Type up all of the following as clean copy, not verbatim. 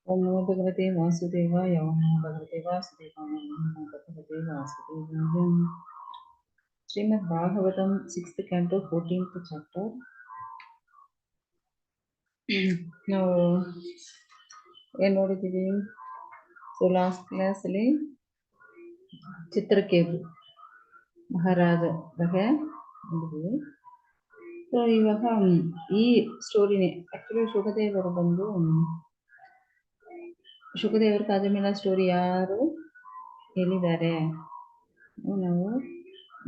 ಓಂ ನಮೋ ಭಗವತೆ ವಾಸುದೇವಾಯ ಓಂ ನಮೋ ಭಗವತೆ ವಾಸುದೇವಾಯ ಓಂ ನಮೋ ಭಗವತೆ ವಾಸುದೇವಾಯ. ಶ್ರೀಮದ್ Bhagavatam 6th canto 14th chapter. ನಾವು ಏನು ನೋಡಿದ್ದೀವಿ? ಸೊ ಲಾಸ್ಟ್ ಕ್ಲಾಸಲ್ಲಿ ಚಿತ್ರಕೇತು ಮಹಾರಾಜ ಬಗ್ಗೆ ನೋಡಿದ್ದೀವಿ. ಸೊ ಇವಾಗ ಈ ಸ್ಟೋರಿನೇ ಆ್ಯಕ್ಚುಲಿ ಶುಕದೇವರು ಬಂದು ಶುಕದೇವರ ತಾಜಮೀಲ ಸ್ಟೋರಿ ಯಾರು ಹೇಳಿದ್ದಾರೆ ನಾವು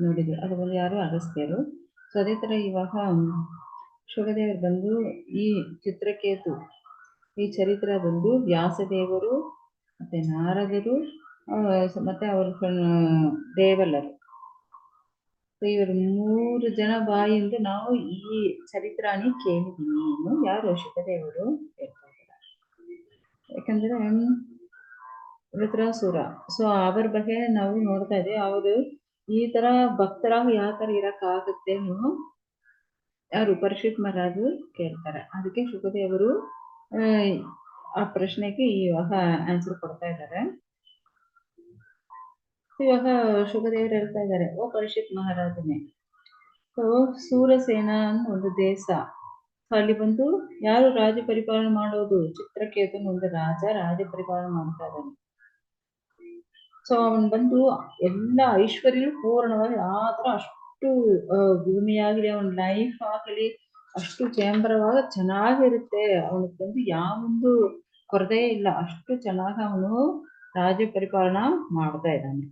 ನೋಡಿದ್ವಿ. ಅದು ಬಂದು ಯಾರು ಅಗಸ್ತ್ಯರು. ಸೊ ಅದೇ ಥರ ಇವಾಗ ಶುಕದೇವರು ಬಂದು ಈ ಚಿತ್ರಕೇತು ಈ ಚರಿತ್ರೆ ಬಂದು ವ್ಯಾಸದೇವರು ಮತ್ತು ನಾರದರು ಮತ್ತು ಅವರ ದೇವಲ್ಲರು, ಸೊ ಇವರು 3 ಜನ ಬಾಯಿಂದ ನಾವು ಈ ಚರಿತ್ರಾನಿ ಕೇಳಿದೀನಿ. ಯಾರು? ಶುಕದೇವರು ಹೇಳ್ತಾ ಇದ್ದಾರೆ. ಯಾಕಂದ್ರೆ ವೃತ್ರಾಸುರ, ಸೊ ಅವರ ಬಗ್ಗೆ ನಾವು ನೋಡ್ತಾ ಇದ್ದೀವಿ. ಅವರು ಈ ತರ ಭಕ್ತರಾಗಿ ಯಾವ ತರ ಇರಕ್ಕಾಗುತ್ತೇನು ಯಾರು ಪರೀಕ್ಷಿತ್ ಮಹಾರಾಜು ಕೇಳ್ತಾರೆ. ಅದಕ್ಕೆ ಶುಕದೇವರು ಆ ಪ್ರಶ್ನೆಗೆ ಇವಾಗ ಆನ್ಸರ್ ಕೊಡ್ತಾ ಇದ್ದಾರೆ. ಇವಾಗ ಶುಕದೇವರು ಹೇಳ್ತಾ ಇದ್ದಾರೆ, ಓ ಪರೀಕ್ಷಿತ್ ಮಹಾರಾಜನೇ, ಸೊ ಸೂರಸೇನ ಅನ್ನೋ ಒಂದು ದೇಶ, ಅಲ್ಲಿ ಬಂದು ಯಾರು ರಾಜ್ಯ ಪರಿಪಾಲನೆ ಮಾಡೋದು? ಚಿತ್ರಕೇತನ ಒಂದು ರಾಜ್ಯ ಪರಿಪಾಲನೆ ಮಾಡ್ತಾ ಇದ್ದಾನೆ. ಸೊ ಅವನ್ ಬಂದು ಎಲ್ಲ ಐಶ್ವರ್ಯ ಪೂರ್ಣವಾಗಿ ಆತರ ಅಷ್ಟು ಭೂಮಿಯಾಗಲಿ ಅವನ ಲೈಫ್ ಆಗಲಿ ಅಷ್ಟು ಚೇಂಬರವಾಗ ಚೆನ್ನಾಗಿರುತ್ತೆ. ಅವನಿಗೆ ಬಂದು ಯಾವೊಂದು ಕೊರತೆ ಇಲ್ಲ, ಅಷ್ಟು ಚೆನ್ನಾಗಿ ಅವನು ರಾಜ್ಯ ಪರಿಪಾಲನಾ ಮಾಡ್ತಾ ಇದ್ದಾನೆ.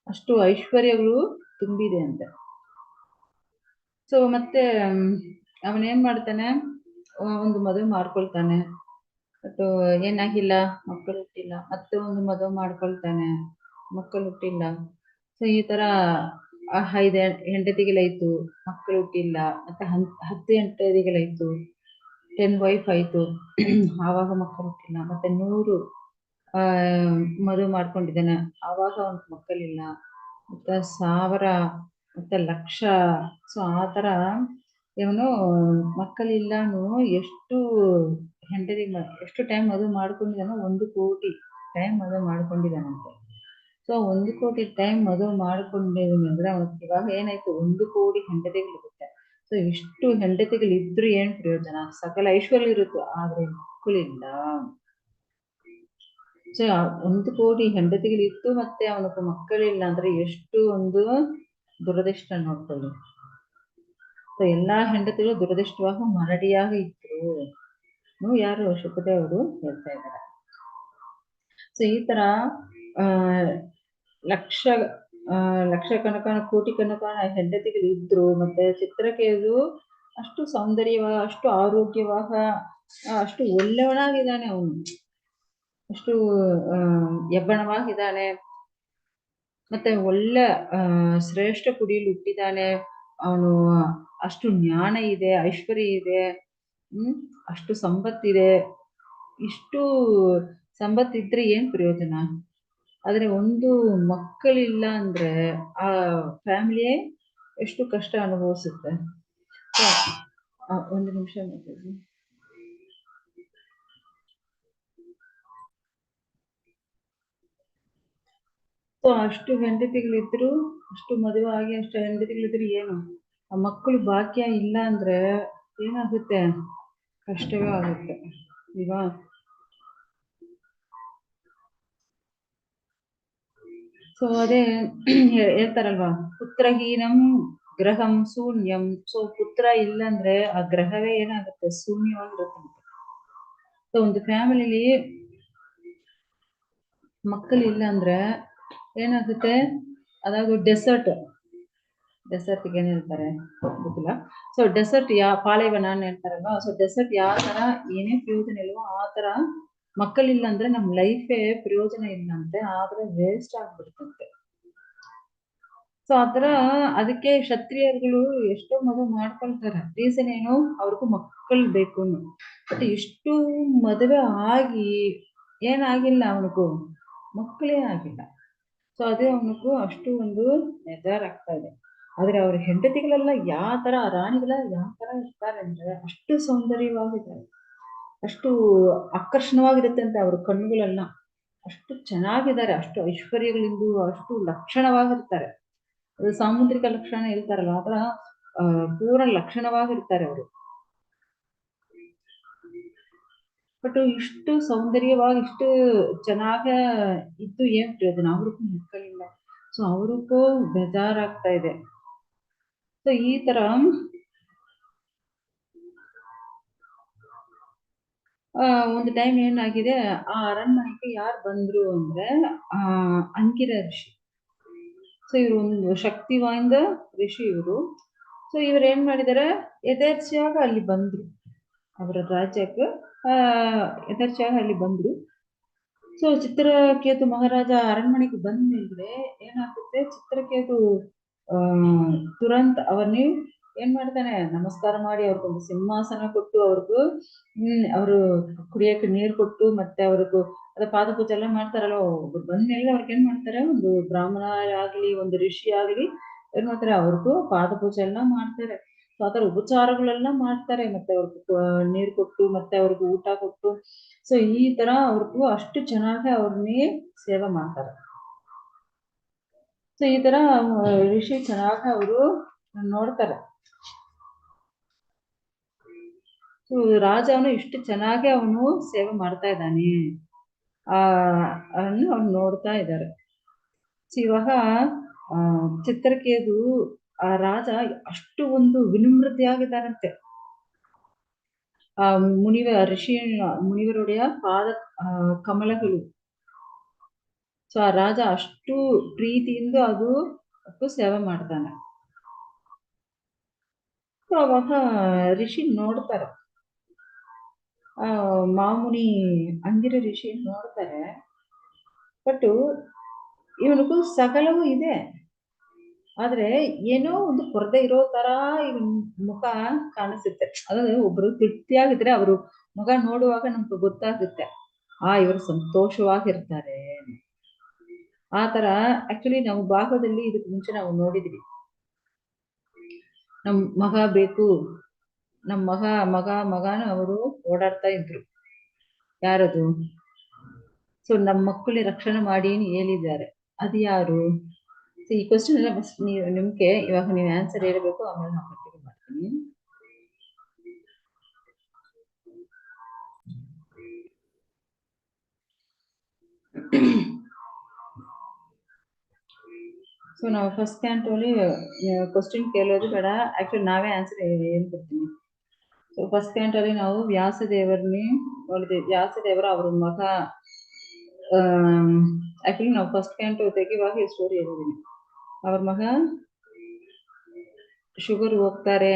ಅಷ್ಟು ಐಶ್ವರ್ಯಗಳು ತುಂಬಿದೆ ಅಂತ. ಸೊ ಮತ್ತೆ ಅವನೇನ್ ಮಾಡ್ತಾನೆ, ಒಂದು ಮದುವೆ ಮಾಡ್ಕೊಳ್ತಾನೆ, ಬಟ್ ಏನಾಗಿಲ್ಲ, ಮಕ್ಕಳು ಹುಟ್ಟಿಲ್ಲ. ಮತ್ತೆ ಒಂದು ಮದುವೆ ಮಾಡ್ಕೊಳ್ತಾನೆ, ಮಕ್ಕಳು ಹುಟ್ಟಿಲ್ಲ. ಸೊ ಈ ತರ 5 ಹೆಂಡತಿಗಳಾಯ್ತು, ಮಕ್ಕಳು ಹುಟ್ಟಿಲ್ಲ. ಮತ್ತೆ 10 ಹೆಂಡತಿಗಳಾಯ್ತು, 10 ವೈಫ್ ಆಯ್ತು, ಆವಾಗ ಮಕ್ಕಳು ಹುಟ್ಟಿಲ್ಲ. ಮತ್ತೆ 100 ಮದುವೆ ಮಾಡ್ಕೊಂಡಿದ್ದಾನೆ, ಆವಾಗ ಅವನ ಮಕ್ಕಳಿಲ್ಲ. ಮತ್ತೆ 1000 ಮತ್ತೆ 1,00,000. ಸೊ ಆ ತರ ಇವನು ಮಕ್ಕಳಿಲ್ಲಾನು ಎಷ್ಟು ಹೆಂಡತಿ ಎಷ್ಟು ಟೈಮ್ ಮದುವೆ ಮಾಡ್ಕೊಂಡಿದ್ದಾನೋ 1 ಕೋಟಿ ಟೈಮ್ ಮದುವೆ ಮಾಡ್ಕೊಂಡಿದ್ದಾನಂತೆ. ಸೊ 1 ಕೋಟಿ ಟೈಮ್ ಮದುವೆ ಮಾಡ್ಕೊಂಡಿದ್ದಾನಂದ್ರೆ ಅವನಿಗೆ ಇವಾಗ ಏನಾಯ್ತು, 1 ಕೋಟಿ ಹೆಂಡತಿಗಳಿರುತ್ತೆ. ಸೊ ಇಷ್ಟು ಹೆಂಡತಿಗಳಿದ್ರು ಏನ್ ಪ್ರಯೋಜನ? ಸಕಲ ಐಶ್ವರ್ಯ ಇರುತ್ತೆ, ಆದ್ರೆ ಮಕ್ಕಳಿಲ್ಲ. ಸೊ 1 ಕೋಟಿ ಹೆಂಡತಿಗಳಿತ್ತು ಮತ್ತೆ ಅವನಿಗೆ ಮಕ್ಕಳಿಲ್ಲ ಅಂದ್ರೆ ಎಷ್ಟು ಒಂದು ದುರದೃಷ್ಟ ನೋಡ್ಕೊಳ್ಳಿ. ಸೊ ಎಲ್ಲಾ ಹೆಂಡತಿಗಳು ದುರದೃಷ್ಟವಾಗಿ ಮರಡಿಯಾಗಿ ಇದ್ರು. ಯಾರು? ಶುಕದೇವರು ಹೇಳ್ತಾ ಇದ್ದಾರೆ. ಸೊ ಈ ತರ ಲಕ್ಷ ಕನಕನ ಕೋಟಿ ಕನಕನ ಹೆಂಡತಿಗಳು ಇದ್ರು. ಮತ್ತೆ ಚಿತ್ರಕೇತು ಅಷ್ಟು ಸೌಂದರ್ಯವಾಗ, ಅಷ್ಟು ಆರೋಗ್ಯವಾಗ, ಅಷ್ಟು ಒಳ್ಳೆಯವನಾಗಿದ್ದಾನೆ. ಅವನು ಅಷ್ಟು ಯಬ್ಬಣವಾಗಿದ್ದಾನೆ, ಮತ್ತೆ ಒಳ್ಳೆ ಶ್ರೇಷ್ಠ ಕುಡಿಯಲು ಹುಟ್ಟಿದ್ದಾನೆ. ಅವನು ಅಷ್ಟು ಜ್ಞಾನ ಇದೆ, ಐಶ್ವರ್ಯ ಇದೆ, ಅಷ್ಟು ಸಂಪತ್ತಿದೆ. ಇಷ್ಟು ಸಂಪತ್ತಿದ್ರೆ ಏನ್ ಪ್ರಯೋಜನ? ಆದ್ರೆ ಒಂದು ಮಕ್ಕಳಿಲ್ಲ ಅಂದ್ರೆ ಆ ಫ್ಯಾಮಿಲಿಯೇ ಎಷ್ಟು ಕಷ್ಟ ಅನುಭವಿಸುತ್ತೆ. ಒಂದು ನಿಮಿಷ ನೋಡ್ತೀವಿ. ಸೊ ಅಷ್ಟು ಹೆಂಡತಿಗಳಿದ್ರು, ಅಷ್ಟು ಮದುವೆ ಆಗಿ ಅಷ್ಟು ಹೆಂಡತಿಗಳಿದ್ರು ಏನು? ಆ ಮಕ್ಕಳು ಭಾಗ್ಯ ಇಲ್ಲ ಅಂದ್ರೆ ಏನಾಗುತ್ತೆ? ಕಷ್ಟವೇ ಆಗುತ್ತೆ ಇವಾ. ಸೊ ಅದೇ ಹೇಳ್ತಾರಲ್ವಾ, ಪುತ್ರಹೀನಂ ಗ್ರಹಂ ಶೂನ್ಯಂ. ಸೊ ಪುತ್ರ ಇಲ್ಲಂದ್ರೆ ಆ ಗ್ರಹವೇ ಏನಾಗುತ್ತೆ? ಶೂನ್ಯವಾಗಿರುತ್ತೆ. ಸೊ ಒಂದು ಫ್ಯಾಮಿಲಿಲಿ ಮಕ್ಕಳಿಲ್ಲ ಅಂದ್ರೆ ಏನಾಗುತ್ತೆ? ಅದಾದ್ರು ಡೆಸರ್ಟ್ಗೆ ಏನ್ ಹೇಳ್ತಾರೆ ಗೊತ್ತಿಲ್ಲ. ಸೊ ಡೆಸರ್ಟ್ ಪಾಲೈವನ ಹೇಳ್ತಾರಲ್ವಾ. ಸೊ ಡೆಸರ್ಟ್ ಯಾವ ತರ ಏನೇ ಪ್ರಯೋಜನ ಇಲ್ವೋ ಆ ತರ ಮಕ್ಕಳಿಲ್ಲ ಅಂದ್ರೆ ನಮ್ ಲೈಫೇ ಪ್ರಯೋಜನ ಇಲ್ಲ ಅಂತೆ, ಆದ್ರೆ ವೇಸ್ಟ್ ಆಗ್ಬಿಡ್ತಂತೆ. ಸೊ ಆತರ ಅದಕ್ಕೆ ಕ್ಷತ್ರಿಯರುಗಳು ಎಷ್ಟೋ ಮದುವೆ ಮಾಡ್ಕೊಳ್ತಾರೆ. ರೀಸನ್ ಏನು? ಅವ್ರಿಗೂ ಮಕ್ಕಳು ಬೇಕು. ಬಟ್ ಇಷ್ಟು ಮದುವೆ ಆಗಿ ಏನಾಗಿಲ್ಲ, ಅವನಿಗೂ ಮಕ್ಕಳೇ ಆಗಿಲ್ಲ. ಸೊ ಅದೇ ಅವನಿಗೂ ಅಷ್ಟು ಒಂದು ಬೇಜಾರಾಗ್ತಾ ಇದೆ. ಆದ್ರೆ ಅವ್ರ ಹೆಂಡತಿಗಳೆಲ್ಲ ಯಾವ ತರ ರಾಣಿಗಳ ಯಾವ ತರ ಇರ್ತಾರೆ ಅಂದ್ರೆ ಅಷ್ಟು ಸೌಂದರ್ಯವಾಗಿದ್ದಾರೆ. ಅಷ್ಟು ಆಕರ್ಷಣವಾಗಿರುತ್ತೆ ಅಂತ ಅವ್ರ ಕಣ್ಣುಗಳೆಲ್ಲ. ಅಷ್ಟು ಚೆನ್ನಾಗಿದ್ದಾರೆ, ಅಷ್ಟು ಐಶ್ವರ್ಯಗಳಿಂದ ಅಷ್ಟು ಲಕ್ಷಣವಾಗಿರ್ತಾರೆ. ಅದು ಸಾಮುದ್ರಿಕ ಲಕ್ಷಣ ಹೇಳ್ತಾರಲ್ಲ ಆತರ ಪೂರ ಲಕ್ಷಣವಾಗಿರ್ತಾರೆ ಅವರು. ಬಟ್ ಇಷ್ಟು ಸೌಂದರ್ಯವಾಗಿ ಇಷ್ಟು ಚೆನ್ನಾಗ ಇದ್ದು ಏನ್ ಪ್ರಯೋಜನ, ಅವ್ರಿಗೂ ಮಕ್ಕಳಿಲ್ಲ. ಸೊ ಅವ್ರಿಗೂ ಬೇಜಾರಾಗ್ತಾ ಇದೆ. ಸೊ ಈ ತರ ಒಂದು ಟೈಮ್ ಏನಾಗಿದೆ, ಆ ಅರಣ್ಮನೆಗೆ ಯಾರು ಬಂದ್ರು ಅಂದ್ರೆ ಅಂಕಿರ ಋಷಿ. ಸೊ ಇವರು ಒಂದು ಶಕ್ತಿ ವಾಯ್ದ ಋಷಿ ಇವರು. ಸೊ ಇವ್ರು ಏನ್ ಮಾಡಿದಾರೆ, ಯಥೇಚ್ಛಾಗಿ ಅಲ್ಲಿ ಬಂದ್ರು, ಅವರ ರಾಜ್ಯಕ್ಕೆ ಯಥೇಚ್ಛಾಗಿ ಅಲ್ಲಿ ಬಂದ್ರು. ಸೊ ಚಿತ್ರಕೇತು ಮಹಾರಾಜ ಅರಣ್ಮನೆಗೆ ಬಂದ ಮೇಲೆ ಏನಾಗುತ್ತೆ, ಚಿತ್ರಕೇತು ತುರಂತ್ ಅವರನ್ನೇ ಏನ್ ಮಾಡ್ತಾನೆ, ನಮಸ್ಕಾರ ಮಾಡಿ ಅವ್ರಿಗೊಂದು ಸಿಂಹಾಸನ ಕೊಟ್ಟು ಅವ್ರಿಗೂ ಅವರು ಕುಡಿಯಕ್ಕೆ ನೀರು ಕೊಟ್ಟು ಮತ್ತೆ ಅವ್ರಿಗೂ ಅದ ಪಾದ ಪೂಜೆ ಎಲ್ಲ ಮಾಡ್ತಾರಲ್ಲ, ಬಂದ್ಮೇಲೆ ಅವ್ರಿಗೆ ಏನ್ ಮಾಡ್ತಾರೆ, ಒಂದು ಬ್ರಾಹ್ಮಣ ಆಗ್ಲಿ ಒಂದು ಋಷಿ ಆಗ್ಲಿ ಏನ್ ಮಾಡ್ತಾರೆ, ಅವ್ರಿಗೂ ಪಾದ ಪೂಜೆ ಎಲ್ಲ ಮಾಡ್ತಾರೆ. ಸೊ ಆತರ ಉಪಚಾರಗಳೆಲ್ಲ ಮಾಡ್ತಾರೆ, ಮತ್ತೆ ಅವ್ರಿಗೂ ನೀರು ಕೊಟ್ಟು ಮತ್ತೆ ಅವ್ರಿಗೂ ಊಟ ಕೊಟ್ಟು. ಸೊ ಈ ತರ ಅವ್ರಿಗೂ ಅಷ್ಟು ಚೆನ್ನಾಗಿ ಅವ್ರನ್ನೇ ಸೇವೆ ಮಾಡ್ತಾರೆ. ಸೊ ಈ ತರ ಋಷಿ ಚೆನ್ನಾಗಿ ಅವರು ನೋಡ್ತಾರೆ. ಸೊ ರಾಜ ಅವನು ಇಷ್ಟು ಚೆನ್ನಾಗಿ ಅವನು ಸೇವೆ ಮಾಡ್ತಾ ಇದ್ದಾನೆ ಅವ್ನು ನೋಡ್ತಾ ಇದ್ದಾರೆ. ಸೊ ಇವಾಗ ಚಿತ್ರಕೇತು ಆ ರಾಜ ಅಷ್ಟು ಒಂದು ವಿನಮ್ರತೆಯಾಗಿದ್ದಾರಂತೆ. ಮುನಿವರುடைய ಪಾದ ಕಮಲಗಳು. ಸೊ ಆ ರಾಜ ಅಷ್ಟು ಪ್ರೀತಿಯಿಂದ ಅದು ಸೇವೆ ಮಾಡ್ತಾನೆ. ಸೊ ಅವಾಗ ಋಷಿ ನೋಡ್ತಾರೆ, ಮಾಮುನಿ ಅಂದಿರ ಋಷಿ ನೋಡ್ತಾರೆ. ಬಟ್ ಇವನಿಗೂ ಸಕಲವೂ ಇದೆ, ಆದ್ರೆ ಏನೋ ಒಂದು ಕೊರತೆ ಇರೋ ತರ ಇವನ್ ಮುಖ ಕಾಣಿಸುತ್ತೆ. ಅதாவது ಒಬ್ರು ತೃಪ್ತಿಯಾಗಿದ್ರೆ ಅವರು ಮುಖ ನೋಡುವಾಗ ನಮ್ಗೆ ಗೊತ್ತಾಗುತ್ತೆ, ಇವರು ಸಂತೋಷವಾಗಿರ್ತಾರೆ. ಆ ತರ ಆಕ್ಚುಲಿ ನಾವು ಭಾಗದಲ್ಲಿ ಇದಕ್ಕೆ ಮುಂಚೆ ನಾವು ನೋಡಿದ್ವಿ, ನಮ್ ಮಗ ಬೇಕು, ನಮ್ ಮಗನ ಅವರು ಓಡಾಡ್ತಾ ಇದ್ರು. ಯಾರದು? ಸೊ ನಮ್ಮ ಮಕ್ಕಳನ್ನ ರಕ್ಷಣೆ ಮಾಡಿ ಹೇಳಿದ್ದಾರೆ, ಅದು ಯಾರು? ಸೊ ಈ ಕ್ವಶನ್ ಎಲ್ಲ ಫಸ್ಟ್ ನಿಮ್ಗೆ ಇವಾಗ ನೀವು ಆನ್ಸರ್ ಹೇಳಬೇಕು, ಆಮೇಲೆ ನಾವು ಕಂಟಿನ್ಯೂ ಮಾಡ್ತೀನಿ. ಸೊ ನಾವು ಫಸ್ಟ್ ಕ್ಯಾಂಟಲ್ಲಿ ಕ್ವಶನ್ ಕೇಳೋದು ಬೇಡ, ಆಕ್ಚುಲಿ ನಾವೇ ಆನ್ಸರ್ ಹೇಳ್ಕೊಡ್ತೀನಿ. ಸೊ ಫಸ್ಟ್ ಕ್ಯಾಂಟಲ್ಲಿ ನಾವು ವ್ಯಾಸದೇವರನ್ನೇ ನೋಡಿದ್ವಿ. ವ್ಯಾಸದೇವರ ಅವ್ರ ಮಗ, ಆಕ್ಚುಲಿ ನಾವು ಫಸ್ಟ್ ಕ್ಯಾಂಟು ತೆಗಿವಾಗ ಈ ಸ್ಟೋರಿ ಹೇಳಿದೀನಿ. ಅವ್ರ ಮಗ ಶುಗರ್ ಹೋಗ್ತಾರೆ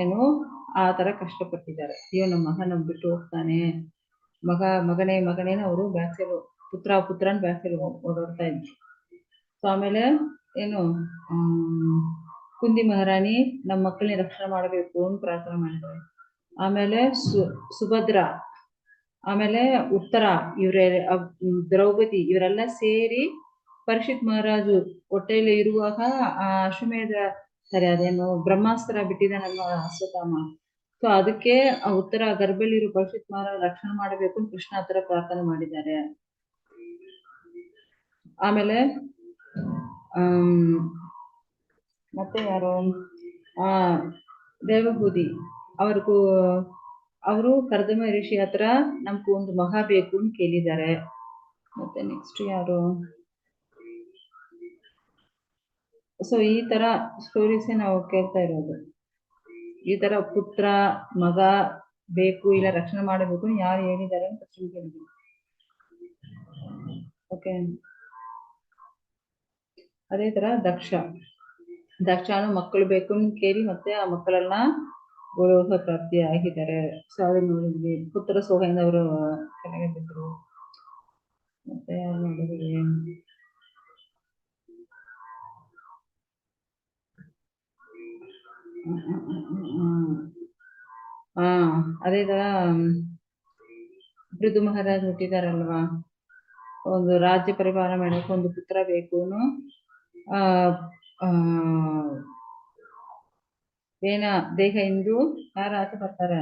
ಏನು ಆ ತರ ಕಷ್ಟಪಟ್ಟಿದ್ದಾರೆ. ಅಯ್ಯೋ ನಮ್ಮ ಮಗ ನಮ್ ಬಿಟ್ಟು ಹೋಗ್ತಾನೆ, ಮಗನೇನ ಅವರು back side Puthran back side ಓಡಾಡ್ತಾ ಇದ್ರು. ಸೊ ಆಮೇಲೆ ಏನು ಕುಂದಿ ಮಹಾರಾಣಿ ನಮ್ಮ ಮಕ್ಕಳನ್ನ ರಕ್ಷಣೆ ಮಾಡಬೇಕು ಅಂತ ಪ್ರಾರ್ಥನೆ ಮಾಡಿದ್ದಾರೆ. ಆಮೇಲೆ ಸುಭದ್ರ, ಆಮೇಲೆ ಉತ್ತರ, ಇವರೇ ದ್ರೌಪದಿ, ಇವರೆಲ್ಲ ಸೇರಿ ಪರೀಕ್ಷಿತ್ ಮಹಾರಾಜು ಹೊಟ್ಟೆಯಲ್ಲಿ ಇರುವಾಗ ಆ ಅಶ್ವಮೇಧ ಸರಿ ಅದೇನು ಬ್ರಹ್ಮಾಸ್ತ್ರ ಬಿಟ್ಟಿದ್ದಾನಲ್ವ ಅಶ್ವತ್ಥಾಮ. ಸೊ ಅದಕ್ಕೆ ಆ ಉತ್ತರ ಗರ್ಭದಲ್ಲಿರೋ ಪರೀಕ್ಷಿತ್ ಮಹಾರಾಜ ರಕ್ಷಣೆ ಮಾಡಬೇಕು ಅಂತ ಕೃಷ್ಣ ಹತ್ರ ಪ್ರಾರ್ಥನೆ ಮಾಡಿದ್ದಾರೆ. ಆಮೇಲೆ ಮತ್ತೆ ಯಾರು, ದೇವಹೂತಿ ಅವ್ರಿಗೂ ಅವರು ಕರ್ದಮ ಋಷಿ ಹತ್ರ ನಮ್ಗೆ ಒಂದು ಮಗ ಬೇಕು ಅಂತ ಕೇಳಿದ್ದಾರೆ. ಮತ್ತೆ ನೆಕ್ಸ್ಟ್ ಯಾರು, ಸೊ ಈ ತರ ಸ್ಟೋರೀಸ್ ನಾವು ಕೇಳ್ತಾ ಇರೋದು. ಈ ತರ ಪುತ್ರ ಮಗ ಬೇಕು ಇಲ್ಲ ರಕ್ಷಣೆ ಮಾಡಬೇಕು ಯಾರು ಹೇಳಿದ್ದಾರೆ ಅಂತ ಕೇಳಿದ್ವಿ. ಓಕೆ, ಅದೇ ತರ ದಕ್ಷನು ಮಕ್ಕಳು ಬೇಕು ಅಂತ ಕೇಳಿ ಮತ್ತೆ ಆ ಮಕ್ಕಳೆಲ್ಲ ಗೋಲೋಕ ಪ್ರಾಪ್ತಿ ಆಗಿದ್ದಾರೆ. ಸೊ ಅದನ್ನ ನೋಡಿದ್ವಿ. ಪುತ್ರ ಸೋಹೆಯಿಂದ ಅವರು ಕೆಳಗೆ ಬಿದ್ರು. ಮತ್ತೆ ಯಾರು ನೋಡಿದ್ವಿ, ಅದೇ ತರ ಪೃಥು ಮಹಾರಾಜ್ ಹುಟ್ಟಿದಾರಲ್ವಾ, ಒಂದು ರಾಜ್ಯ ಪರಿಪಾಲನೆ ಮಾಡಕ್ಕೆ ಒಂದು ಪುತ್ರ ಬೇಕು, ಏನ ದೇಹ ಇಂದು ಯಾರು ಆಚೆ ಬರ್ತಾರೆ,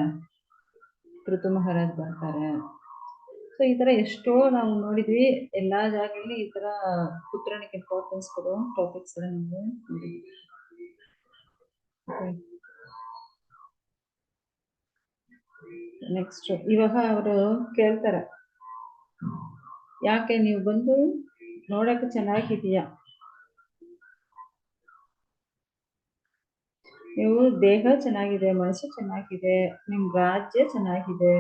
ಋತು ಮಹಾರಾಜ್ ಬರ್ತಾರೆ. ಸೊ ಈ ತರ ಎಷ್ಟೋ ನಾವು ನೋಡಿದ್ವಿ, ಎಲ್ಲಾ ಜಾಗದಲ್ಲಿ ಈ ತರ ಪುತ್ರನಿಗೆ ಇಂಪಾರ್ಟೆನ್ಸ್ ಕೊಡೋ ಟಾಪಿಕ್ಸ್ ನಾವು ನೋಡಿದ್ವಿ. ನೆಕ್ಸ್ಟ್ ಇವಾಗ ಅವರು ಕೇಳ್ತಾರೆ, ಯಾಕೆ ನೀವು ಬಂದು ನೋಡಕ್ಕೆ ಚೆನ್ನಾಗಿದೆಯಾ, ನೀವು ದೇಹ ಚೆನ್ನಾಗಿದೆ, ಮನಸ್ಸು ಚೆನ್ನಾಗಿದೆ, ನಿಮ್ ರಾಜ್ಯ ಚೆನ್ನಾಗಿದೆ,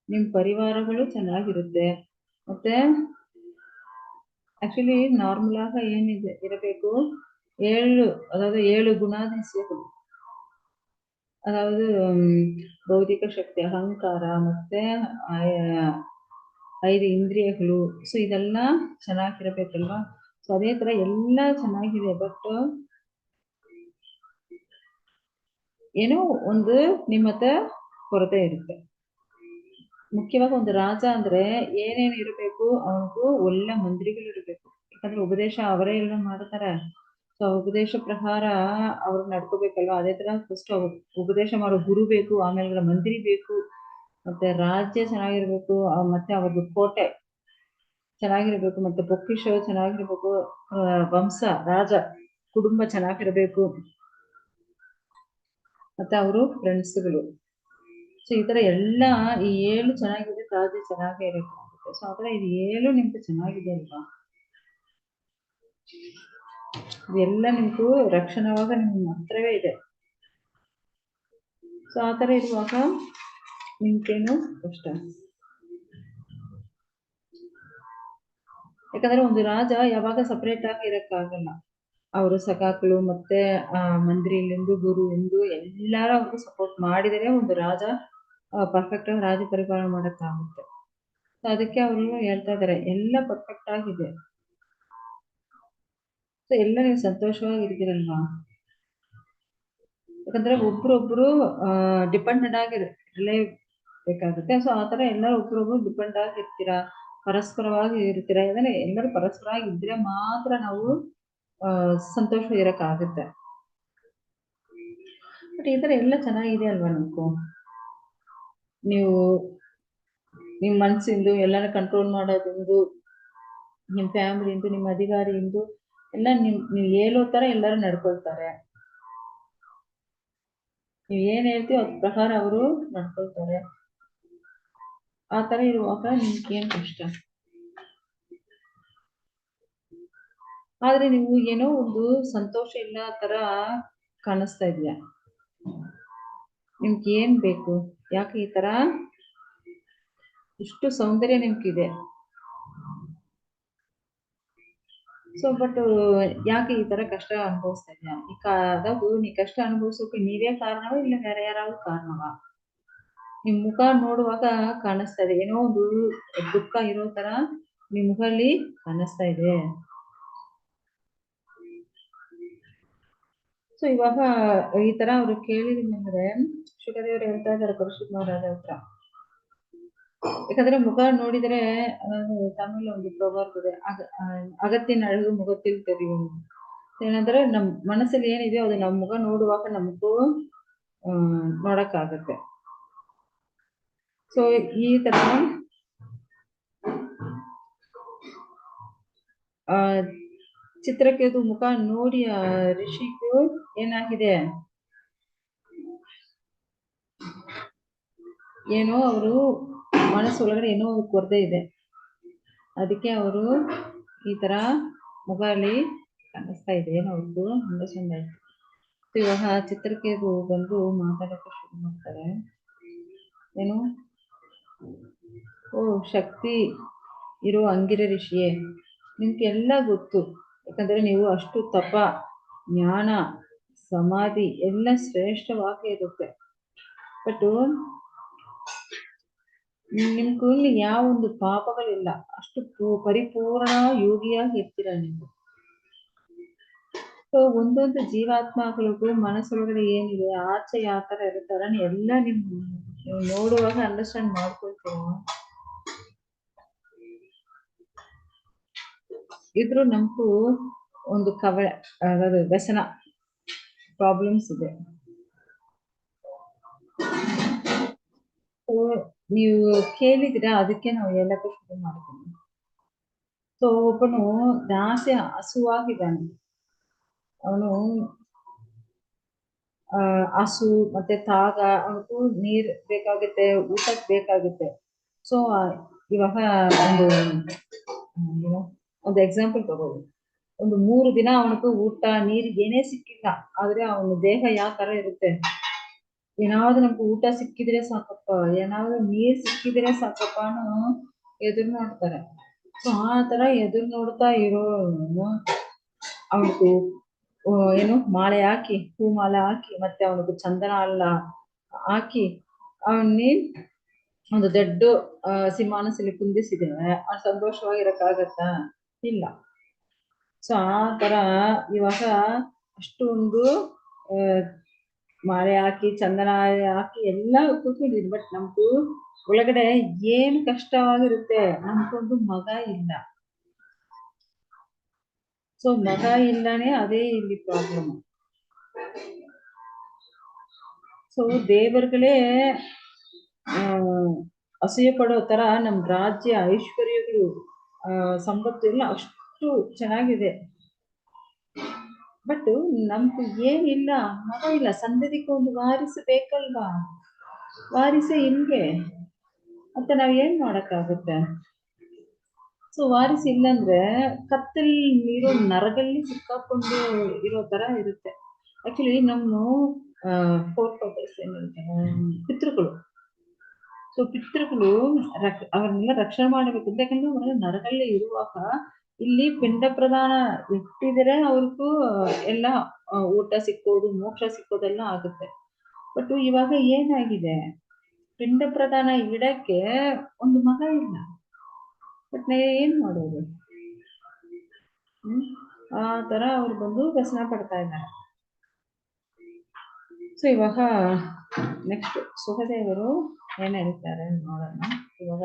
ನಿಮ್ ಪರಿವಾರಗಳು ಚೆನ್ನಾಗಿರುತ್ತೆ. ಮತ್ತೆ ಆಕ್ಚುಲಿ ನಾರ್ಮಲ್ ಆಗ ಏನಿದೆ ಇರಬೇಕು, ಅதாவது 7 ಗುಣಾಧಿಸಗಳು, ಅதாவது ಭೌತಿಕ ಶಕ್ತಿ, ಅಹಂಕಾರ, ಮತ್ತೆ 5 ಇಂದ್ರಿಯಗಳು. ಸೊ ಇದೆಲ್ಲ ಚೆನ್ನಾಗಿರ್ಬೇಕಲ್ವಾ. ಸೊ ಅದೇ ತರ ಎಲ್ಲ ಚೆನ್ನಾಗಿದೆ, ಬಟ್ ಏನೋ ಒಂದು ನಿಮ್ಮ ಹತ್ರ ಕೊರತೆ ಇರುತ್ತೆ. ಮುಖ್ಯವಾಗಿ ಒಂದು ರಾಜ ಅಂದ್ರೆ ಏನೇನು ಇರಬೇಕು, ಅವನಿಗೂ ಒಳ್ಳೆ ಮಂತ್ರಿಗಳು ಇರಬೇಕು. ಯಾಕಂದ್ರೆ ಉಪದೇಶ ಅವರೇ ಎಲ್ಲ ಮಾಡ್ತಾರೆ. ಸೊ ಉಪದೇಶ ಪ್ರಕಾರ ಅವ್ರು ನಡ್ಕೋಬೇಕಲ್ವಾ. ಅದೇ ತರ ಫಸ್ಟ್ ಉಪದೇಶ ಮಾಡೋ ಗುರು ಬೇಕು, ಆಮೇಲೆ ಮಂತ್ರಿ ಬೇಕು, ಮತ್ತೆ ರಾಜ್ಯ ಚೆನ್ನಾಗಿರ್ಬೇಕು, ಮತ್ತೆ ಅವ್ರದ್ದು ಕೋಟೆ ಚೆನ್ನಾಗಿರ್ಬೇಕು, ಮತ್ತೆ ಪೊಕ್ಕಿಷ ಚೆನ್ನಾಗಿರ್ಬೇಕು, ವಂಶ ರಾಜ ಕುಟುಂಬ ಚೆನ್ನಾಗಿರ್ಬೇಕು, ಮತ್ತೆ ಅವರು ಫ್ರೆಂಡ್ಸ್ಗಳು. ಸೊ ಈ ತರ ಎಲ್ಲ ಈ 7 ಚೆನ್ನಾಗಿದೆ, ರಾಜ್ಯ ಚೆನ್ನಾಗೇ ಇರಬೇಕಾಗುತ್ತೆ. ಸೊ ಆತರ ಇದು 7 ನಿಮ್ಗೆ ಚೆನ್ನಾಗಿದೆ ಅಲ್ವಾ, ಇದೆಲ್ಲ ನಿಮ್ಗೂ ರಕ್ಷಣವಾಗ ನಿಮ್ಮ ಹತ್ರವೇ ಇದೆ. ಸೊ ಆತರ ಇರುವಾಗ ನಿಮ್ಗೇನು ಕಷ್ಟ. ಯಾಕಂದ್ರೆ ಒಂದು ರಾಜ ಯಾವಾಗ ಸಪರೇಟ್ ಆಗಿ ಇರಕ್ಕಾಗಲ್ಲ. ಅವರು ಸಖಾಕ್ಗಳು ಮತ್ತೆ ಮಂತ್ರಿಲಿಂದು ಗುರು ಎಂದು ಎಲ್ಲಾರು ಅವ್ರಿಗೆ ಸಪೋರ್ಟ್ ಮಾಡಿದರೆ ಒಂದು ರಾಜ ಪರ್ಫೆಕ್ಟ್ ಆಗಿ ರಾಜ್ಯ ಪರಿಪಾಲನೆ ಮಾಡಕ್ಕಾಗುತ್ತೆ. ಅದಕ್ಕೆ ಅವರು ಹೇಳ್ತಾ ಇದಾರೆ, ಎಲ್ಲ ಪರ್ಫೆಕ್ಟ್ ಆಗಿದೆ, ಸೊ ಎಲ್ಲ ನೀವು ಸಂತೋಷವಾಗಿ ಇರ್ತೀರಲ್ವಾ. ಯಾಕಂದ್ರೆ ಒಬ್ರೊಬ್ರು ಡಿಪೆಂಡೆಂಟ್ ಆಗಿರಲೇಬೇಕಾಗುತ್ತೆ. ಸೊ ಆತರ ಎಲ್ಲರೂ ಒಬ್ರೊಬ್ರು ಡಿಪೆಂಡ್ ಆಗಿರ್ತೀರಾ, ಪರಸ್ಪರವಾಗಿ ಇರ್ತೀರಾ. ಯಾಕಂದ್ರೆ ಎಲ್ಲರೂ ಪರಸ್ಪರವಾಗಿ ಇದ್ರೆ ಮಾತ್ರ ನಾವು ಸಂತೋಷ ಇರಕ್ಕಾಗುತ್ತೆ. ಬಟ್ ಈ ತರ ಎಲ್ಲ ಚೆನ್ನಾಗಿದೆ ಅಲ್ವಾ ನಿಮ್ಗೂ. ನೀವು ನಿಮ್ ಮನ್ಸಿಂದು ಎಲ್ಲಾನ ಕಂಟ್ರೋಲ್ ಮಾಡೋದಿಂದು, ನಿಮ್ ಫ್ಯಾಮಿಲಿಂದು, ನಿಮ್ಮ ಅಧಿಕಾರಿಯಿಂದ ಎಲ್ಲ ನೀವು ಹೇಳೋ ತರ ಎಲ್ಲರೂ ನಡ್ಕೊಳ್ತಾರೆ. ನೀವ್ ಏನ್ ಹೇಳ್ತೀವಿ ಅದ್ ಪ್ರಕಾರ ಅವರು ನಡ್ಕೊಳ್ತಾರೆ. ಆ ತರ ಇರುವಾಗ ನಿಮ್ಗೇನ್ ಕಷ್ಟ. ಆದ್ರೆ ನೀವು ಏನೋ ಒಂದು ಸಂತೋಷ ಇಲ್ಲ ತರ ಕಾಣಿಸ್ತಾ ಇದೆಯಾ, ನಿಮ್ಗೆ ಏನ್ ಬೇಕು, ಯಾಕೆ ಈ ತರ ಇಷ್ಟು ಸೌಂದರ್ಯ ನಿಮ್ಗಿದೆ. ಸೊ ಬಟ್ ಯಾಕೆ ಈ ತರ ಕಷ್ಟ ಅನುಭವಿಸ್ತಾ ಇದೆಯಾ, ಅದಾದ್ರು ನೀ ಕಷ್ಟ ಅನುಭವಿಸೋಕೆ ನೀವೇ ಕಾರಣವ ಇಲ್ಲ ಬೇರೆ ಯಾರಾದ್ರೂ ಕಾರಣವ. ನಿಮ್ ಮುಖ ನೋಡುವಾಗ ಕಾಣಿಸ್ತಾ ಇದೆ, ಏನೋ ಒಂದು ದುಃಖ ಇರೋ ತರ ನಿಮ್ ಮುಖಲ್ಲಿ ಕಾಣಿಸ್ತಾ ಇದೆ. ಸೊ ಇವಾಗ ಈ ತರ ಅವ್ರು ಕೇಳಿದ್ರೆ ಶುಕದೇವರು ಹೇಳ್ತಾ ಇದಾರೆ ಪರಶುರಾಮ ಮಹಾರಾಜ ಹತ್ರ. ಯಾಕಂದ್ರೆ ಮುಖ ನೋಡಿದ್ರೆ ತಮಿಳ್ ಒಂದು ಪ್ರೊವರ್ಬ್ ಇದೆ, ಅಗತ್ತಿನ ಅழகு ಮುಖத்தில் தெரியும். ಏನಂದ್ರೆ ನಮ್ ಮನಸ್ಸಲ್ಲಿ ಏನಿದೆಯೋ ಅದು ನಮ್ ಮುಖ ನೋಡುವಾಗ ನಮಗೂ ನೋಡಕ್ಕಾಗತ್ತೆ. ಸೊ ಈ ತರ ಚಿತ್ರಕೇತು ಮುಖ ನೋಡಿ ಋಷಿಗೂ ಏನಾಗಿದೆ, ಏನೋ ಅವರು ಮನಸ್ಸೊಳಗಡೆ ಏನೋ ಒಂದು ಕೊರತೆ ಇದೆ. ಅದಕ್ಕೆ ಅವರು ಈ ತರ ಮುಖದಲ್ಲಿ ಕಾಣಿಸ್ತಾ ಇದೆ, ಏನೋ ಅವ್ರದ್ದು ಅಂಡರ್ಸ್ಟ್ಯಾಂಡ್ ಆಯ್ತು. ಇವಾಗ ಚಿತ್ರಕೇತು ಬಂದು ಮಾತಾಡಕ್ಕೆ ಶುರು ಮಾಡ್ತಾರೆ. ಏನು, ಓ ಶಕ್ತಿ ಇರೋ ಅಂಗಿರ ಋಷಿಯೇ, ನಿಮ್ಗೆಲ್ಲ ಗೊತ್ತು. ಯಾಕಂದ್ರೆ ನೀವು ಅಷ್ಟು ತಪ, ಜ್ಞಾನ, ಸಮಾಧಿ ಎಲ್ಲ ಶ್ರೇಷ್ಠವಾಗಿ ಇರುತ್ತೆ. ಬಟ್ ನಿಮ್ಗೂ ಯಾವ ಒಂದು ಪಾಪಗಳಿಲ್ಲ, ಅಷ್ಟು ಪರಿಪೂರ್ಣ ಯೋಗಿಯಾಗಿ ಇರ್ತೀರ ನೀವು. ಸೊ ಒಂದೊಂದು ಜೀವಾತ್ಮಗಳಿಗೂ ಮನಸ್ಸೊಳಗಡೆ ಏನಿದೆ, ಆಚೆ ಯಾವ ತರ ಇರುತ್ತಾರ ಎಲ್ಲ ನೀವು ನೋಡುವಾಗ ಅಂಡರ್ಸ್ಟ್ಯಾಂಡ್ ಮಾಡ್ಕೊಳ್ತೀರ. ಇದ್ರೂ ನಮಗೂ ಒಂದು ಅதாவது ವ್ಯಸನ ಪ್ರಾಬ್ಲಮ್ಸ್ ಇದೆ. ನೀವು ಕೇಳಿದ್ರೆ ಅದಕ್ಕೆ ನಾವು ಹೇಳಕ್ಕೆ ಶುರು ಮಾಡ್ತೀನಿ. ಸೊ ಒಬ್ಬನು ಜಾಸ್ತಿ ಹಸುವಾಗಿದ್ದಾನೆ. ಅವನು ಹಸು ಮತ್ತೆ ಅವನಿಗೂ ನೀರ್ ಬೇಕಾಗುತ್ತೆ, ಊಟಕ್ಕೆ ಬೇಕಾಗುತ್ತೆ. ಸೊ ಇವಾಗ ಒಂದು ಎಕ್ಸಾಂಪಲ್ ತಗೋದು. ಒಂದು 3 ದಿನ ಅವನಿಗೂ ಊಟ ನೀರು ಏನೇ ಸಿಕ್ಕಿಲ್ಲ, ಆದ್ರೆ ಅವನ ದೇಹ ಯಾವ ತರ ಇರುತ್ತೆ, ಏನಾದ್ರು ನಮ್ಗೆ ಊಟ ಸಿಕ್ಕಿದ್ರೆ ಸಾಕಪ್ಪ, ಏನಾದ್ರು ನೀರ್ ಸಿಕ್ಕಿದ್ರೆ ಸಾಕಪ್ಪ ಎದುರು ನೋಡ್ತಾರೆ. ಸೊ ಆ ತರ ಎದುರು ನೋಡ್ತಾ ಇರೋ ಅವನಿಗೂ ಏನು ಮಾಲೆ ಹಾಕಿ, ಹೂ ಮಾಲೆ ಹಾಕಿ, ಮತ್ತೆ ಅವನಿಗೆ ಚಂದನ ಎಲ್ಲ ಹಾಕಿ ಅವನ್ನೇ ಒಂದು ದೊಡ್ಡ ಸಿಂಹಾಸನದಲ್ಲಿ ಕುಂದಿಸಿದ್ರೆ ಅವ್ನು ಸಂತೋಷವಾಗಿರಕ್ಕಾಗತ್ತಾ? ಇಲ್ಲ. ಸೊ ಆ ತರ ಇವಾಗ ಅಷ್ಟೊಂದು ಮಾಲೆ ಹಾಕಿ, ಚಂದನ ಹಾಕಿ ಎಲ್ಲ ಕೂತ್ಕೊಂಡಿದ್ವಿ. ಬಟ್ ನಮ್ಗೂ ಒಳಗಡೆ ಏನ್ ಕಷ್ಟವಾಗಿರುತ್ತೆ, ನಮ್ಗೊಂದು ಮಗ ಇಲ್ಲ. ಸೊ ಮಗ ಇಲ್ಲನೇ ಅದೇ ಇಲ್ಲಿ ಪ್ರಾಬ್ಲಮ್. ಸೊ ದೇವರುಗಳೇ ಅಸೂಯೆ ಪಡೋ ತರ ನಮ್ ರಾಜ್ಯ, ಐಶ್ವರ್ಯಗಳು, ಸಂಪತ್ತು ಎಲ್ಲ ಅಷ್ಟು ಚೆನ್ನಾಗಿದೆ. ಬಟ್ ನಮ್ಗೆ ಏನಿಲ್ಲ, ಮಗ ಇಲ್ಲ, ಸಂತತಿಗೆ ಒಂದು ವಾರಿಸು ಬೇಕಲ್ವಾ? ವಾರಿಸೇ ಇಲ್ವೇ, ಮತ್ತೆ ನಾವ್ ಏನ್ ಮಾಡಕ್ಕಾಗುತ್ತೆ? ಸೊ ವಾರಿಸು ಇಲ್ಲಂದ್ರೆ ಕತ್ತಲ್ಲಿ ಇರೋ ನರಗಲ್ಲಿ ಸಿಕ್ಕಾಕೊಂಡು ಇರೋ ತರ ಇರುತ್ತೆ. ಆಕ್ಚುಲಿ ನಮ್ಮ ಪಿತೃಗಳು, ಸೊ ಪಿತೃಗಳು ಅವ್ರನ್ನೆಲ್ಲ ರಕ್ಷಣೆ ಮಾಡಬೇಕು. ಯಾಕಂದ್ರೆ ಅವ್ರ ನರಗಲ್ಲಿ ಇರುವಾಗ ಇಲ್ಲಿ ಪಿಂಡ ಪ್ರದಾನ ಇಟ್ಟಿದ್ರೆ ಅವ್ರಿಗೂ ಎಲ್ಲ ಊಟ ಸಿಕ್ಕೋದು, ಮೋಕ್ಷ ಸಿಕ್ಕೋದೆಲ್ಲ ಆಗುತ್ತೆ. ಬಟ್ ಇವಾಗ ಏನಾಗಿದೆ, ಪಿಂಡ ಪ್ರದಾನ ಇಡಕ್ಕೆ ಒಂದು ಮಗ ಇಲ್ಲ. ಬಟ್ ಏನ್ ಮಾಡೋದು? ಆ ತರ ಅವ್ರು ಬಂದು ವ್ಯಸನ ಪಡ್ತಾ ಇದ್ದಾರೆ. ಸೊ ಇವಾಗ ನೆಕ್ಸ್ಟ್ ಸುಖದೇವರು ಏನ್ ಹೇಳ್ತಾರೆ ನೋಡೋಣ. ಇವಾಗ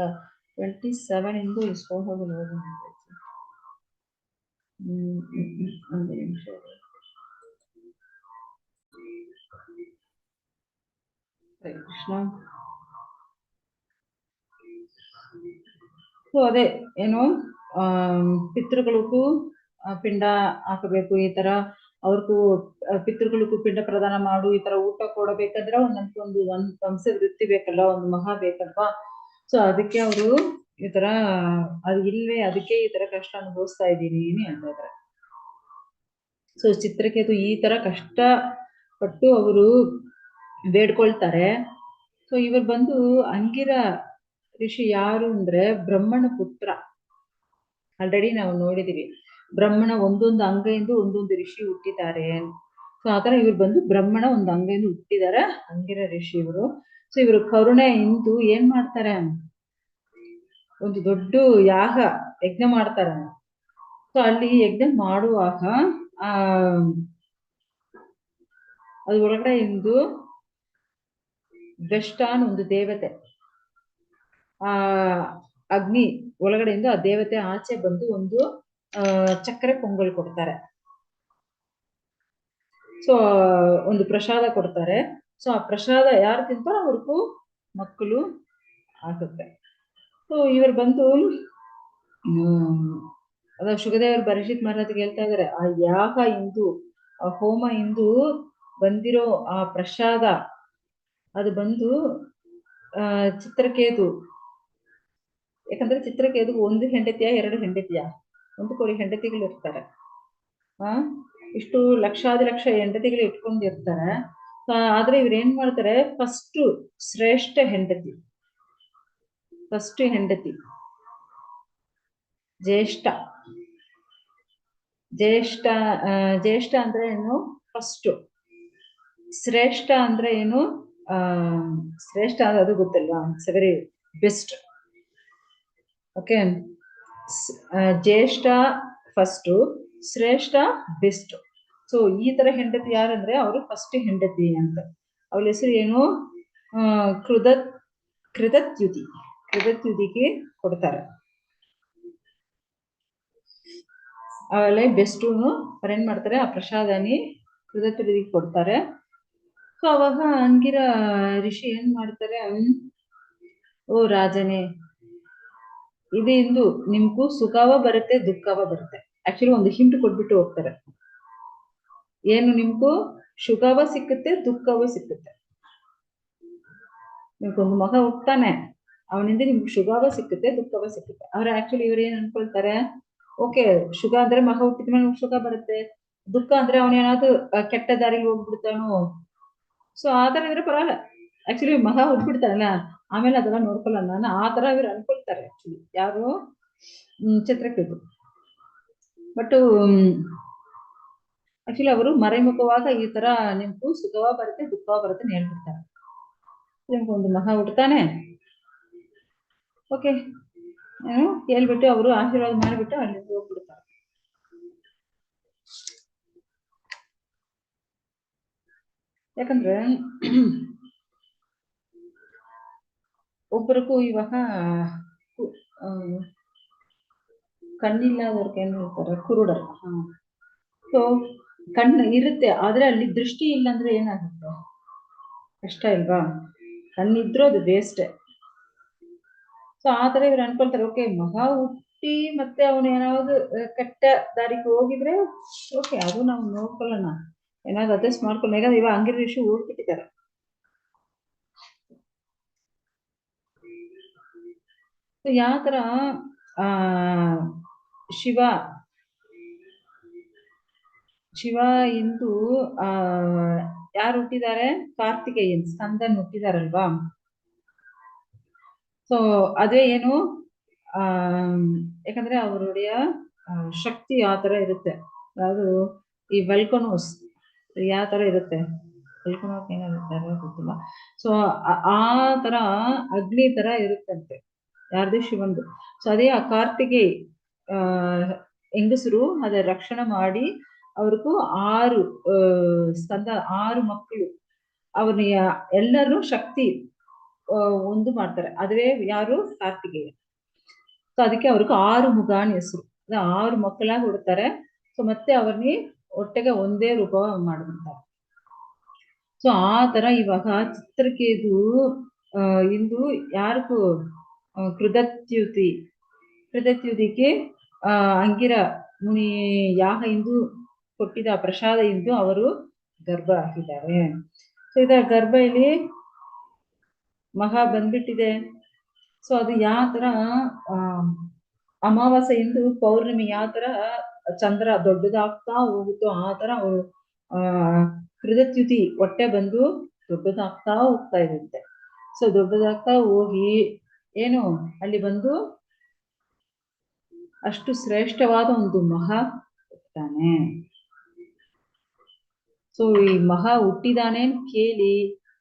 27 ಇಂದು ಈ ಶ್ಲೋಕಗಳು ಓದಿ ಒಂದು ನಿಮಿಷ. ಕೃಷ್ಣ. ಸೊ ಅದೇ ಏನು, ಪಿತೃಗಳಿಗೂ ಪಿಂಡ ಹಾಕಬೇಕು, ಈ ತರ ಅವ್ರಿಗೂ ಪಿತೃಗಳಿಗೂ ಪಿಂಡ ಪ್ರದಾನ ಮಾಡು, ಈ ತರ ಊಟ ಕೊಡಬೇಕಾದ್ರೆ ಒಂದು ವಂಶ ವೃತ್ತಿ ಬೇಕಲ್ಲ, ಒಂದು ಮಹಾ ಬೇಕಲ್ವಾ? ಸೊ ಅದಕ್ಕೆ ಅವರು ಈ ತರ ಅದು ಇಲ್ವೇ, ಅದಕ್ಕೆ ಈ ತರ ಕಷ್ಟ ಅನುಭವಿಸ್ತಾ ಇದ್ದೀನಿ ಅಂತ ಇದ್ದಾರೆ. ಸೊ ಚಿತ್ರಕೇತು ಈ ತರ ಕಷ್ಟ ಪಟ್ಟು ಅವರು ಬೇಡ್ಕೊಳ್ತಾರೆ. ಸೊ ಇವರು ಬಂದು ಅಂಗಿರ ಋಷಿ ಯಾರು ಅಂದ್ರೆ ಬ್ರಹ್ಮನ ಪುತ್ರ. ಆಲ್ರೆಡಿ ನಾವು ನೋಡಿದೀವಿ, ಬ್ರಹ್ಮನ ಒಂದೊಂದು ಅಂಗದಿಂದ ಒಂದೊಂದು ಋಷಿ ಹುಟ್ಟಿದ್ದಾರೆ. ಸೊ ಆತರ ಇವ್ರು ಬಂದು ಬ್ರಹ್ಮನ ಒಂದು ಅಂಗದಿಂದ ಹುಟ್ಟಿದಾರೆ, ಅಂಗಿರ ಋಷಿ ಇವರು. ಸೊ ಇವರು ಕರುಣೆ ಇಂದು ಏನ್ ಮಾಡ್ತಾರೆ, ಒಂದು ದೊಡ್ಡ ಯಜ್ಞ ಮಾಡ್ತಾರೆ. ಸೊ ಅಲ್ಲಿ ಯಜ್ಞ ಮಾಡುವಾಗ ಅದು ಒಳಗಡೆ ಇಂದು ದ್ರಷ್ಟಾನ್ ಒಂದು ದೇವತೆ, ಅಗ್ನಿ ಒಳಗಡೆಯಿಂದ ಆ ದೇವತೆ ಆಚೆ ಬಂದು ಒಂದು ಚಕ್ರೆ ಪೊಂಗಲ್ ಕೊಡ್ತಾರೆ. ಸೊ ಒಂದು ಪ್ರಸಾದ ಕೊಡ್ತಾರೆ. ಸೊ ಆ ಪ್ರಸಾದ ಯಾರು ತಿಂತಾರೋ ಅವ್ರಿಗೂ ಮಕ್ಕಳು ಆಗುತ್ತೆ. ಸೊ ಇವರು ಬಂದು ಅದ ಶುಗದೇವರು ಪರೀಕ್ಷಿತ್ ಮಹಾರಾಜ್ಗೆ ಹೇಳ್ತಾ ಇದಾರೆ, ಆ ಯಾಗ ಇಂದು, ಆ ಹೋಮ ಇಂದು ಬಂದಿರೋ ಆ ಪ್ರಸಾದ ಅದು ಬಂದು ಚಿತ್ರಕೇತು. ಯಾಕಂದ್ರೆ ಚಿತ್ರಕೇತು ಒಂದು ಹೆಂಡತಿಯ, 2 ಹೆಂಡತಿಯ, 1 ಕೋಟಿ ಹೆಂಡತಿಗಳು ಇರ್ತಾರೆ. ಇಷ್ಟು ಲಕ್ಷ ಹೆಂಡತಿಗಳು ಇಟ್ಕೊಂಡಿರ್ತಾರೆ. ಆದ್ರೆ ಇವ್ರು ಏನ್ ಮಾಡ್ತಾರೆ, ಫಸ್ಟ್ ಶ್ರೇಷ್ಠ ಹೆಂಡತಿ ಜ್ಯೇಷ್ಠ ಅಂದ್ರೆ ಏನು, ಫಸ್ಟ್. ಶ್ರೇಷ್ಠ ಅಂದ್ರೆ ಏನು, ಶ್ರೇಷ್ಠ ಅದು ಗೊತ್ತಲ್ವಾ, it's very best. Okay, Jyeshtha first, ಶ್ರೇಷ್ಠ ಬೆಸ್ಟ್. ಸೊ ಈ ತರ ಹೆಂಡತಿ ಯಾರಂದ್ರೆ ಅವರು ಫಸ್ಟ್ ಹೆಂಡತಿ ಅಂತ. ಅವಳ ಹೆಸರು ಏನು, ಕೃತತ್ಯುತಿಗೆ ಕೊಡ್ತಾರೆ. ಅವಳೆ ಬೆಸ್ಟು ಅವ್ರೇನ್ ಮಾಡ್ತಾರೆ, ಆ ಪ್ರಸಾದನಿ ಕೃತತ್ಯುತಿಗೆ ಕೊಡ್ತಾರೆ. ಸೊ ಅವಾಗ ಅಂಗಿರ ಋಷಿ ಏನ್ ಮಾಡ್ತಾರೆ, ಓ ರಾಜನೇ, ಇದು ಇಂದು ನಿಮ್ಗೂ ಸುಖವ ಬರುತ್ತೆ ದುಃಖವ ಬರುತ್ತೆ. ಆಕ್ಚುಲಿ ಒಂದು ಹಿಂಟ್ ಕೊಟ್ಬಿಟ್ಟು ಹೋಗ್ತಾರೆ. ಏನು ನಿಮ್ಗೂ ಸುಖವ ಸಿಕ್ಕುತ್ತೆ ದುಃಖವೂ ಸಿಕ್ಕುತ್ತೆ. ನಿಮ್ಗೊಂದು ಮಗ ಹುಟ್ತಾನೆ, ಅವನಿಂದ ನಿಮ್ಗೆ ಶುಭವ ಸಿಕ್ಕುತ್ತೆ ದುಃಖವ ಸಿಕ್ಕುತ್ತೆ. ಅವ್ರ ಆಕ್ಚುಲಿ ಇವ್ರು ಏನ್ ಅನ್ಕೊಳ್ತಾರೆ, ಓಕೆ ಶುಭ ಅಂದ್ರೆ ಮಗ ಹುಟ್ಟಿದ ಮೇಲೆ ಸುಖ ಬರುತ್ತೆ, ದುಃಖ ಅಂದ್ರೆ ಅವನೇನಾದ್ರು ಕೆಟ್ಟ ದಾರಿಲಿ ಹೋಗ್ಬಿಡ್ತಾನೋ, ಸೊ ಆತರ ಇದ್ರೆ ಪರವಾಗಿಲ್ಲ. ಆಕ್ಚುಲಿ ಮಗ ಹುಟ್ಬಿಡ್ತಾರಲ್ಲ ಆಮೇಲೆ ಅದೆಲ್ಲ ನೋಡ್ಕೊಳ್ಳಲ್ಲ ನಾನು, ಆ ತರ ಇವ್ರು ಅನ್ಕೊಳ್ತಾರೆ ಆಕ್ಚುಲಿ ಯಾರು ಚಿತ್ರಕೇತು. ಬಟ್ ಆಕ್ಚುಲಿ ಅವರು ಮறைமுகವಾಗ ಈ ತರ ನಿಮ್ಗೂ ಸುಖವ ಬರುತ್ತೆ ದುಃಖವ ಬರುತ್ತೆ ಅಂತ ಹೇಳ್ಬಿಡ್ತಾರೆ. ನಿಮ್ಗೊಂದು ಮಗ ಹುಡ್ತಾನೆ, ಓಕೆ ಏನು ಹೇಳ್ಬಿಟ್ಟು ಅವರು ಆಶೀರ್ವಾದ ಮಾಡಿಬಿಟ್ಟು ಅಲ್ಲಿ ಹೋಗ್ಬಿಡ್ತಾರೆ. ಯಾಕಂದ್ರೆ ಒಬ್ಬರಿಗೂ ಇವಾಗ ಕಣ್ಣಿಲ್ಲದವ್ರಿಗೆ ಏನ್ ಹೇಳ್ತಾರೆ, ಕುರುಡರ್. ಸೊ ಕಣ್ಣು ಇರುತ್ತೆ ಆದ್ರೆ ಅಲ್ಲಿ ದೃಷ್ಟಿ ಇಲ್ಲ ಅಂದ್ರೆ ಏನಾಗುತ್ತೆ, ಕಷ್ಟ ಇಲ್ವಾ? ಕಣ್ಣಿದ್ರು ಅದು ವೇಸ್ಟ್. ಸೊ ಆತರ ಇವ್ರು ಅನ್ಕೊಳ್ತಾರೆ, ಓಕೆ ಮಗ ಹುಟ್ಟಿ ಮತ್ತೆ ಅವನು ಏನಾದ್ರು ಕೆಟ್ಟ ದಾರಿಗೆ ಹೋಗಿದ್ರೆ ಓಕೆ ಅದು ನಾವು ನೋಡ್ಕೊಳ್ಳೋಣ, ಏನಾದ್ರು ಅಡ್ಜಸ್ಟ್ ಮಾಡ್ಕೊಂಡು. ಯಾಕಂದ್ರೆ ಇವಾಗ ಅಂಗಿರೀಷು ಹೋಗ್ಬಿಟ್ಟಿದ್ದಾರೆ. ಯಾವ ತರ ಶಿವ ಇಂದು ಯಾರು ಹುಟ್ಟಿದ್ದಾರೆ, ಕಾರ್ತಿಕೇಯನ್ ಸ್ಕಂದನ್ ಹುಟ್ಟಿದಾರಲ್ವಾ. ಸೊ ಅದೇ ಏನು ಯಾಕಂದ್ರೆ ಅವರುடைய ಶಕ್ತಿ ಯಾವ ತರ ಇರುತ್ತೆ, ಯಾವುದು ಈ ವೆಲ್ಕೊನೋಸ್ ಯಾವ ತರ ಇರುತ್ತೆ, ವೆಲ್ಕೊನೋಸ್ ಏನಿರುತ್ತೆ ಗೊತ್ತಿಲ್ಲ. ಸೊ ಆ ತರ ಅಗ್ನಿ ತರ ಇರುತ್ತಂತೆ ಯಾರ್ದು, ಶಿವಂದು. ಸೊ ಅದೇ ಆ ಕಾರ್ತಿಕೇಯ ಹೆಂಗಸರು ಅದ ರಕ್ಷಣೆ ಮಾಡಿ ಅವ್ರಿಗೂ 6 ಸ್ಕಂದ 6 ಮಕ್ಕಳು, ಅವ್ರನ್ನ ಎಲ್ಲರೂ ಶಕ್ತಿ ಒಂದು ಮಾಡ್ತಾರೆ, ಅದುವೇ ಯಾರು ಕಾರ್ತಿಕೇಯ. ಸೊ ಅದಕ್ಕೆ ಅವ್ರಿಗೆ 6 ಮುಖ ಹೆಸರು, 6 ಮಕ್ಕಳಾಗಿ ಹುಡ್ತಾರೆ. ಸೊ ಮತ್ತೆ ಅವ್ರನ್ನ ಒಟ್ಟಿಗೆ ಒಂದೇ ರೂಪ ಮಾಡ್ಬಿಡ್ತಾರೆ. ಸೊ ಆ ತರ ಇವಾಗ ಚಿತ್ರಕೇತು ಇಂದು ಯಾರಿಗೂ ಕೃತಚ್ಯುತಿಗೆ ಅಂಗಿರ ಮುನಿ ಯಾಗ ಇಂದು ಕೊಟ್ಟಿದ್ದ ಪ್ರಸಾದ ಇಂದು ಅವರು ಗರ್ಭ ಹಾಕಿದ್ದಾರೆ. ಸೊ ಇದರ ಗರ್ಭ ಇಲ್ಲಿ ಮಗ ಬಂದ್ಬಿಟ್ಟಿದೆ. ಸೊ ಅದು ಯಾವ ತರ ಅಮಾವಾಸ್ಯೆ ಇಂದು ಪೌರ್ಣಮಿ ಯಾವ ತರ ಚಂದ್ರ ದೊಡ್ಡದಾಗ್ತಾ ಹೋಗುತ್ತೋ ಆ ತರ ಅವರು ಕೃತಚ್ಯುತಿ ಹೊಟ್ಟೆ ಬಂದು ದೊಡ್ಡದಾಗ್ತಾ ಹೋಗ್ತಾ ಇರುತ್ತೆ. ಸೊ ದೊಡ್ಡದಾಗ್ತಾ ಹೋಗಿ ಏನು ಅಲ್ಲಿ ಬಂದು ಅಷ್ಟು ಶ್ರೇಷ್ಠವಾದ ಒಂದು ಮಗ ಹುಟ್ಟಾನೆ. ಸೊ ಈ ಮಗ ಹುಟ್ಟಿದಾನೆ ಕೇಳಿ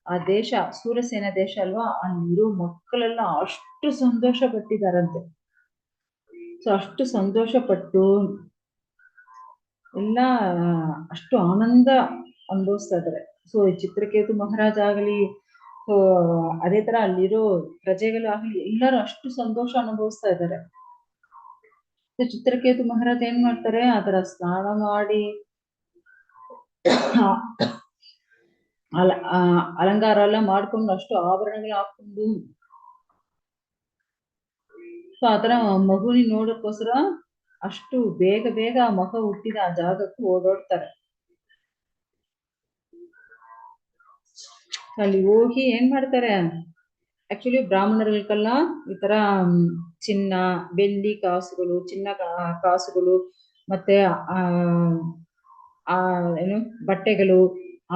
ಆ ದೇಶ ಸೂರ್ಯಸೇನ ದೇಶ ಅಲ್ವಾ, ಅಲ್ಲಿರೋ ಮಕ್ಕಳೆಲ್ಲ ಅಷ್ಟು ಸಂತೋಷ ಪಟ್ಟಿದಾರಂತೆ. ಸೊ ಅಷ್ಟು ಸಂತೋಷ ಪಟ್ಟು ಎಲ್ಲ ಅಷ್ಟು ಆನಂದ ಅನುಭವಿಸ್ತಾ ಇದ್ದಾರೆ. ಸೊ ಚಿತ್ರಕೇತು ಮಹಾರಾಜ ಆಗಲಿ, ಸೊ ಅದೇ ತರ ಅಲ್ಲಿರೋ ಪ್ರಜೆಗಳು ಆಗ್ಲಿ ಎಲ್ಲರೂ ಅಷ್ಟು ಸಂತೋಷ ಅನುಭವಿಸ್ತಾ ಇದ್ದಾರೆ. ಚಿತ್ರಕೇತು ಮಹಾರಾಜ ಏನ್ ಮಾಡ್ತಾರೆ, ಅದರ ಸ್ನಾನ ಮಾಡಿ ಅಲಂಕಾರ ಎಲ್ಲ ಮಾಡ್ಕೊಂಡು ಅಷ್ಟು ಆಭರಣಗಳು ಹಾಕೊಂಡು ಸೊ ಆತರ ಮಗುವಿನ ನೋಡಕ್ಕೋಸ್ಕರ ಅಷ್ಟು ಬೇಗ ಬೇಗ ಆ ಮಗ ಹುಟ್ಟಿದ ಆ ಜಾಗಕ್ಕೂ ಓಡಾಡ್ತಾರೆ. ಅಲ್ಲಿ ಹೋಗಿ ಏನ್ ಮಾಡ್ತಾರೆ, ಆಕ್ಚುಲಿ ಬ್ರಾಹ್ಮಣರಿಗೆಲ್ಲ ಈ ತರ ಚಿನ್ನ ಬೆಳ್ಳಿ ಕಾಸುಗಳು, ಚಿನ್ನ ಕಾಸುಗಳು ಮತ್ತೆ ಏನು ಬಟ್ಟೆಗಳು,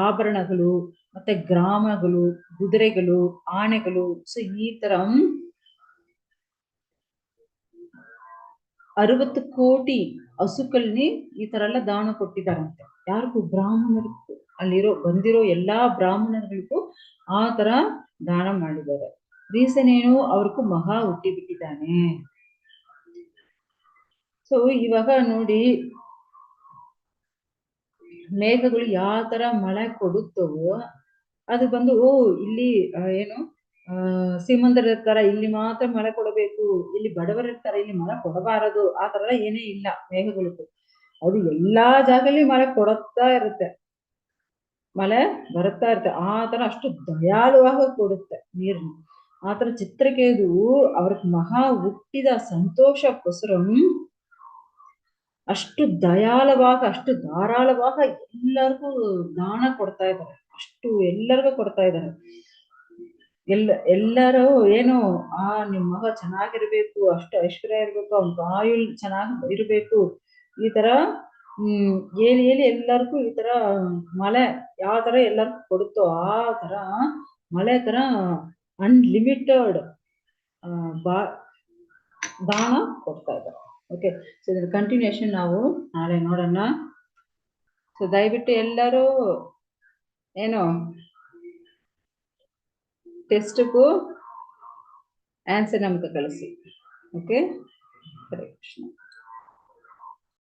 ಆಭರಣಗಳು ಮತ್ತೆ ಗ್ರಾಮಗಳು, ಕುದುರೆಗಳು, ಆನೆಗಳು, ಸೊ ಈ ತರ 60 ಕೋಟಿ ಹಸುಕಲ್ನಿ ಈ ತರ ಎಲ್ಲ ದಾನ ಕೊಟ್ಟಿದ್ದಾರಂತೆ. ಯಾರಿಗೂ ಬ್ರಾಹ್ಮಣರಿಗೂ, ಅಲ್ಲಿರೋ ಬಂದಿರೋ ಎಲ್ಲಾ ಬ್ರಾಹ್ಮಣರಿಗೂ ಆ ತರ ದಾನ ಮಾಡಿದ್ದಾರೆ. ರೀಸನ್ ಏನು, ಅವ್ರಿಗೂ ಮಗ ಹುಟ್ಟಿ ಬಿಟ್ಟಿದ್ದಾನೆ. ಸೊ ಇವಾಗ ನೋಡಿ ಮೇಘಗಳು ಯಾವ ತರ ಮಳೆ ಕೊಡುತ್ತವೋ ಅದು ಬಂದು ಇಲ್ಲಿ ಏನು ಶ್ರೀಮಂತರು ಇರ್ತಾರ ಇಲ್ಲಿ ಮಾತ್ರ ಮಳೆ ಕೊಡಬೇಕು, ಇಲ್ಲಿ ಬಡವರು ಇರ್ತಾರ ಇಲ್ಲಿ ಮಳೆ ಕೊಡಬಾರದು, ಆ ತರ ಏನೇ ಇಲ್ಲ ಮೇಘಗಳಿಗೂ. ಅದು ಎಲ್ಲಾ ಜಾಗದಲ್ಲಿ ಮಳೆ ಕೊಡುತ್ತಾ ಇರುತ್ತೆ, ಮಳೆ ಬರುತ್ತಾ ಇರುತ್ತೆ. ಆ ತರ ಅಷ್ಟು ದಯಾಳುವಾಗ ಕೊಡುತ್ತೆ ನೀರನ್ನು. ಆ ತರ ಚಿತ್ರಕೇತು ಅವ್ರಿಗೆ ಮಹಾ ಹುಟ್ಟಿದ ಸಂತೋಷಕ್ಕೋಸ್ಕರ ಅಷ್ಟು ದಯಾಳವಾಗ ಅಷ್ಟು ಧಾರಾಳವಾಗ ಎಲ್ಲರಿಗೂ ದಾನ ಕೊಡ್ತಾ ಇದ್ದಾರೆ, ಅಷ್ಟು ಎಲ್ಲರಿಗೂ ಕೊಡ್ತಾ ಇದ್ದಾರೆ. ಎಲ್ಲರೂ ಏನು ನಿಮ್ ಮಗ ಚೆನ್ನಾಗಿರ್ಬೇಕು, ಅಷ್ಟು ಐಶ್ವರ್ಯ ಇರ್ಬೇಕು, ಅವ್ನ ಆಯುಳ್ ಚೆನ್ನಾಗಿ ಇರ್ಬೇಕು, ಈ ತರ ಹೇಳಿ ಎಲ್ಲರಿಗೂ ಈ ತರ ಮಳೆ ಯಾವ ತರ ಎಲ್ಲರಿಗೂ ಕೊಡುತ್ತೋ ಆ ತರ ಮಳೆ ತರ ಅನ್ಲಿಮಿಟೆಡ್ ದಾನ ಕೊಡ್ತಾ ಇದ್ದಾರೆ. ಓಕೆ, ಸೊ ಇದ್ರ ಕಂಟಿನ್ಯೂಷನ್ ನಾವು ನಾಳೆ ನೋಡೋಣ. ಸೊ ದಯವಿಟ್ಟು ಎಲ್ಲರೂ ಏನು ಟೆಸ್ಟ್ಗೂ ಆನ್ಸರ್ ನಮ್ಗೆ ಕಳಿಸಿ. ಓಕೆ, ಹರೇ ಕೃಷ್ಣ.